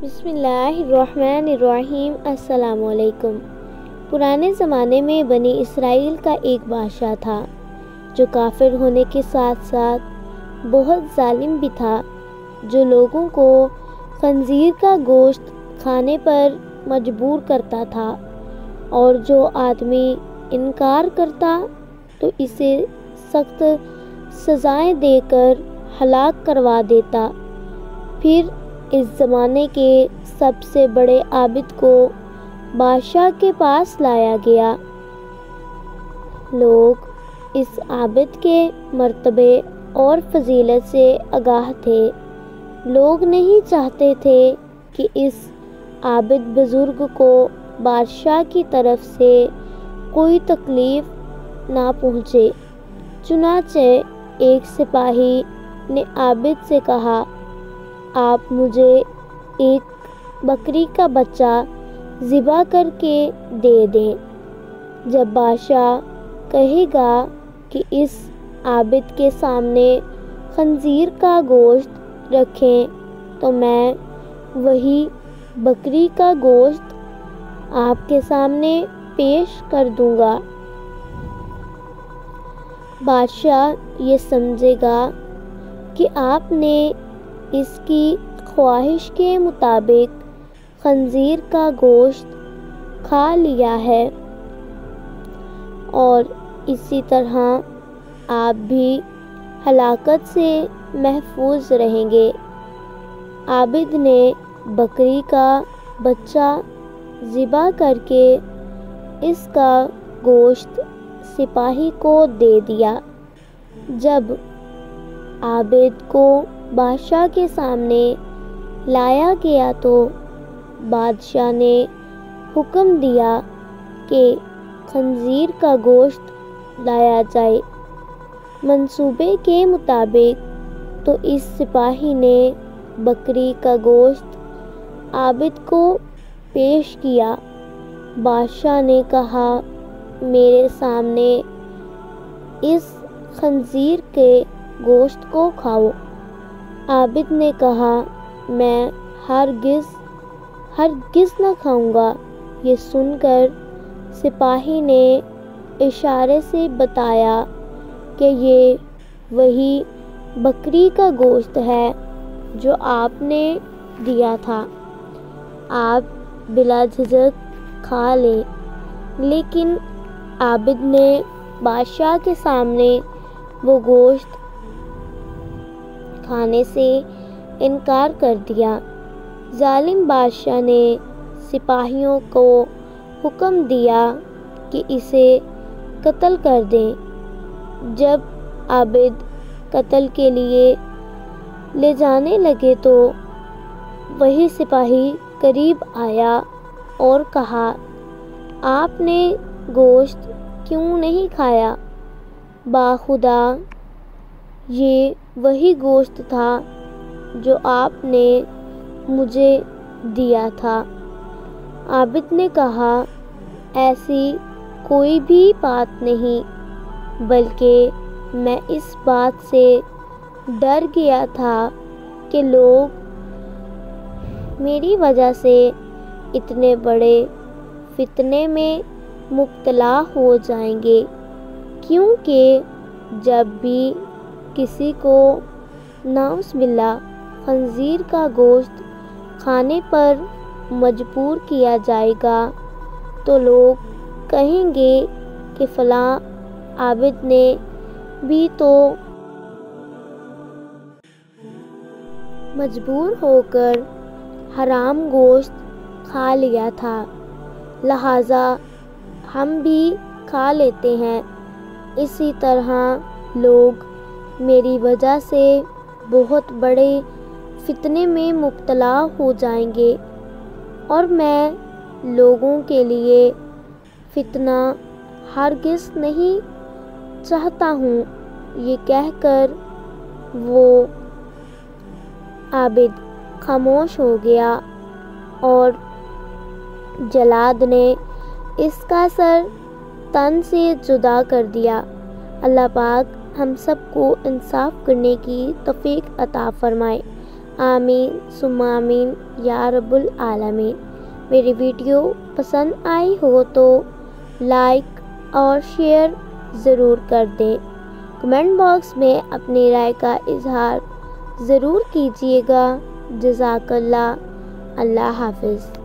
بسم اللہ الرحمن الرحیم۔ السلام علیکم۔ پرانے زمانے میں بنی اسرائیل کا ایک بادشاہ تھا جو کافر ہونے کے ساتھ ساتھ بہت ظالم بھی تھا، جو لوگوں کو خنزیر کا گوشت کھانے پر مجبور کرتا تھا، اور جو آدمی انکار کرتا تو اسے سخت سزائیں دے کر ہلاک کروا دیتا۔ پھر اس زمانے کے سب سے بڑے عابد کو بادشاہ کے پاس لایا گیا۔ لوگ اس عابد کے مرتبے اور فضیلت سے آگاہ تھے۔ لوگ نہیں چاہتے تھے کہ اس عابد بزرگ کو بادشاہ کی طرف سے کوئی تکلیف نہ پہنچے۔ چنانچہ ایک سپاہی نے عابد سے کہا، آپ مجھے ایک بکری کا بچہ ذبح کر کے دے دیں۔ جب بادشاہ کہے گا کہ اس عابد کے سامنے خنزیر کا گوشت رکھیں تو میں وہی بکری کا گوشت آپ کے سامنے پیش کر دوں گا۔ بادشاہ یہ سمجھے گا کہ آپ نے اس کی خواہش کے مطابق خنزیر کا گوشت کھا لیا ہے، اور اسی طرح آپ بھی ہلاکت سے محفوظ رہیں گے۔ عابد نے بکری کا بچہ ذبح کر کے اس کا گوشت سپاہی کو دے دیا۔ جب عابد کو بادشاہ کے سامنے لایا گیا تو بادشاہ نے حکم دیا کہ خنزیر کا گوشت لایا جائے۔ منصوبے کے مطابق تو اس سپاہی نے بکری کا گوشت عابد کو پیش کیا۔ بادشاہ نے کہا، میرے سامنے اس خنزیر کے گوشت کو کھاؤ۔ عابد نے کہا، میں ہرگز نہ کھاؤں گا۔ یہ سن کر سپاہی نے اشارے سے بتایا کہ یہ وہی بکری کا گوشت ہے جو آپ نے دیا تھا، آپ بلا جھجک کھا لیں۔ لیکن عابد نے بادشاہ کے سامنے وہ گوشت کھانے سے انکار کر دیا۔ ظالم بادشاہ نے سپاہیوں کو حکم دیا کہ اسے قتل کر دیں۔ جب عابد قتل کے لیے لے جانے لگے تو وہی سپاہی قریب آیا اور کہا، آپ نے گوشت کیوں نہیں کھایا؟ باخدا یہ وہی گوشت تھا جو آپ نے مجھے دیا تھا۔ عابد نے کہا، ایسی کوئی بھی بات نہیں، بلکہ میں اس بات سے ڈر گیا تھا کہ لوگ میری وجہ سے اتنے بڑے فتنے میں مبتلا ہو جائیں گے، کیونکہ جب بھی کسی کو نعوذ باللہ خنزیر کا گوشت کھانے پر مجبور کیا جائے گا تو لوگ کہیں گے کہ فلاں عابد نے بھی تو مجبور ہو کر حرام گوشت کھا لیا تھا، لہٰذا ہم بھی کھا لیتے ہیں۔ اسی طرح لوگ میری وجہ سے بہت بڑے فتنے میں مبتلا ہو جائیں گے، اور میں لوگوں کے لیے فتنہ ہرگز نہیں چاہتا ہوں۔ یہ کہہ کر وہ عابد خاموش ہو گیا، اور جلاد نے اس کا سر تن سے جدا کر دیا۔ اللہ پاک ہم سب کو انصاف کرنے کی توفیق عطا فرمائے۔ آمین ثم آمین یا رب العالمین۔ میری ویڈیو پسند آئی ہو تو لائک اور شیئر ضرور کر دیں۔ کمنٹ باکس میں اپنی رائے کا اظہار ضرور کیجیے گا۔ جزاک اللہ۔ اللہ حافظ۔